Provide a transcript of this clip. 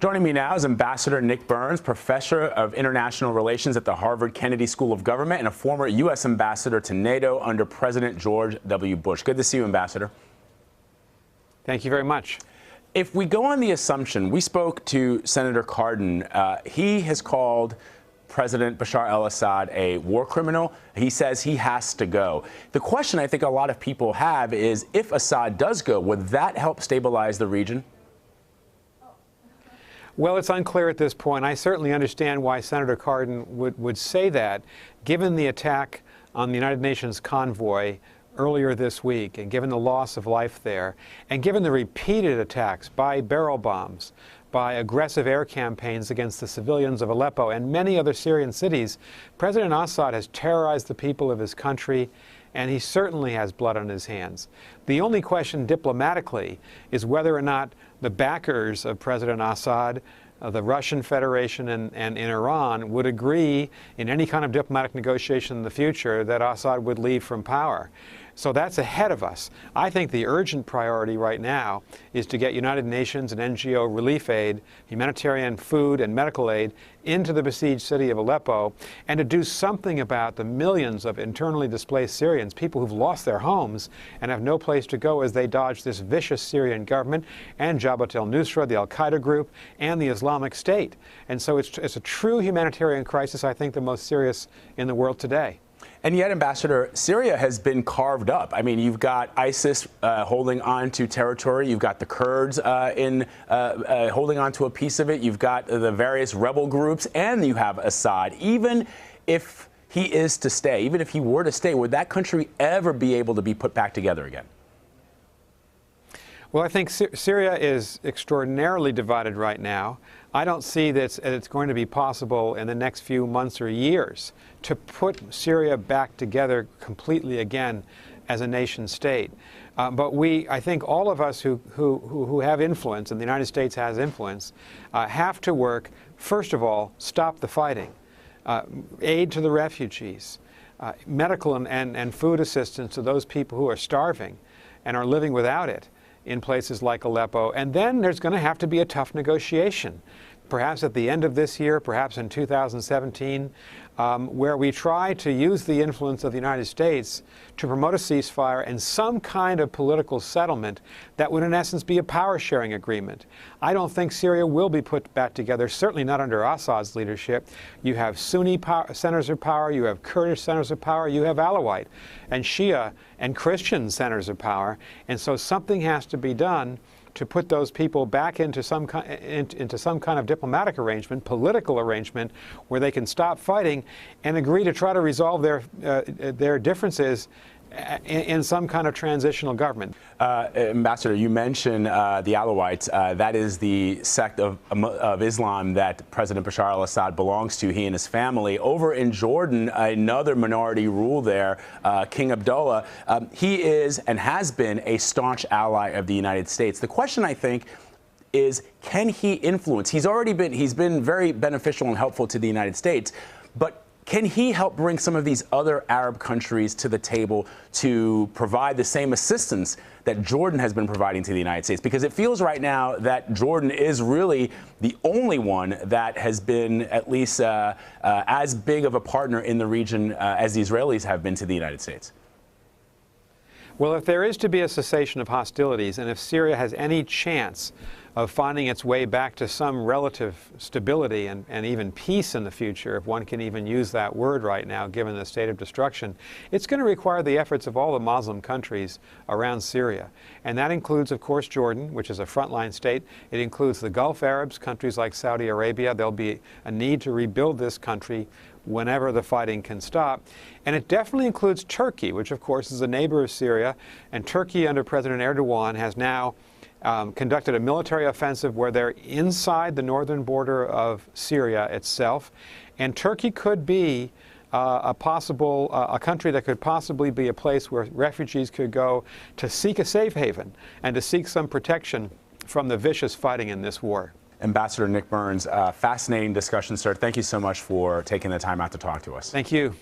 Joining me now is Ambassador Nick Burns, Professor of International Relations at the Harvard Kennedy School of Government and a former U.S. Ambassador to NATO under President George W. Bush. Good to see you, Ambassador. Thank you very much. If we go on the assumption, we spoke to Senator Cardin. He has called President Bashar al-Assad a war criminal. He says he has to go. The question I think a lot of people have is, if Assad does go, would that help stabilize the region? Well, it's unclear at this point. I certainly understand why Senator Cardin would say that, given the attack on the United Nations convoy earlier this week, and given the loss of life there, and given the repeated attacks by barrel bombs, by aggressive air campaigns against the civilians of Aleppo and many other Syrian cities. President Assad has terrorized the people of his country, and he certainly has blood on his hands. The only question diplomatically is whether or not the backers of President Assad, the Russian Federation and in Iran, would agree in any kind of diplomatic negotiation in the future that Assad would leave from power. So that's ahead of us. I think the urgent priority right now is to get United Nations and NGO relief aid, humanitarian food and medical aid into the besieged city of Aleppo, and to do something about the millions of internally displaced Syrians, people who've lost their homes and have no place to go as they dodge this vicious Syrian government and Jabhat al-Nusra, the al-Qaeda group, and the Islamic State. And so it's a true humanitarian crisis, I think the most serious in the world today. And yet, Ambassador, Syria has been carved up. I mean, you've got ISIS holding on to territory. You've got the Kurds holding on to a piece of it. You've got the various rebel groups, and you have Assad. Even if he is to stay, even if he were to stay, would that country ever be able to be put back together again? Well, I think Syria is extraordinarily divided right now. I don't see that it's going to be possible in the next few months or years to put Syria back together completely again as a nation state. But I think all of us who have influence, and the United States has influence, have to work, first of all, stop the fighting, aid to the refugees, medical and food assistance to those people who are starving and are living without it in places like Aleppo. And then there's going to have to be a tough negotiation, perhaps at the end of this year, perhaps in 2017, where we try to use the influence of the United States to promote a ceasefire and some kind of political settlement that would in essence be a power-sharing agreement. I don't think Syria will be put back together, certainly not under Assad's leadership. You have Sunni centers of power, you have Kurdish centers of power, you have Alawite and Shia and Christian centers of power, and so something has to be done to put those people back into some kind of diplomatic arrangement, political arrangement, where they can stop fighting and agree to try to resolve their differences in some kind of transitional government. Ambassador, you mentioned the Alawites. That is the sect of Islam that President Bashar al-Assad belongs to, he and his family. Over in Jordan, another minority rule there, King Abdullah, he is and has been a staunch ally of the United States. The question, I think, is, can he influence? He's been very beneficial and helpful to the United States, but can he help bring some of these other Arab countries to the table to provide the same assistance that Jordan has been providing to the United States? Because it feels right now that Jordan is really the only one that has been at least as big of a partner in the region as the Israelis have been to the United States. Well, if there is to be a cessation of hostilities, and if Syria has any chance of finding its way back to some relative stability and even peace in the future, if one can even use that word right now, given the state of destruction, it's going to require the efforts of all the Muslim countries around Syria. And that includes, of course, Jordan, which is a frontline state. It includes the Gulf Arabs, countries like Saudi Arabia. There'll be a need to rebuild this country whenever the fighting can stop. And it definitely includes Turkey, which, of course, is a neighbor of Syria. And Turkey, under President Erdogan, has now conducted a military offensive where they're inside the northern border of Syria itself. And Turkey could be a country that could possibly be a place where refugees could go to seek a safe haven and to seek some protection from the vicious fighting in this war. Ambassador Nick Burns, fascinating discussion, sir. Thank you so much for taking the time out to talk to us. Thank you.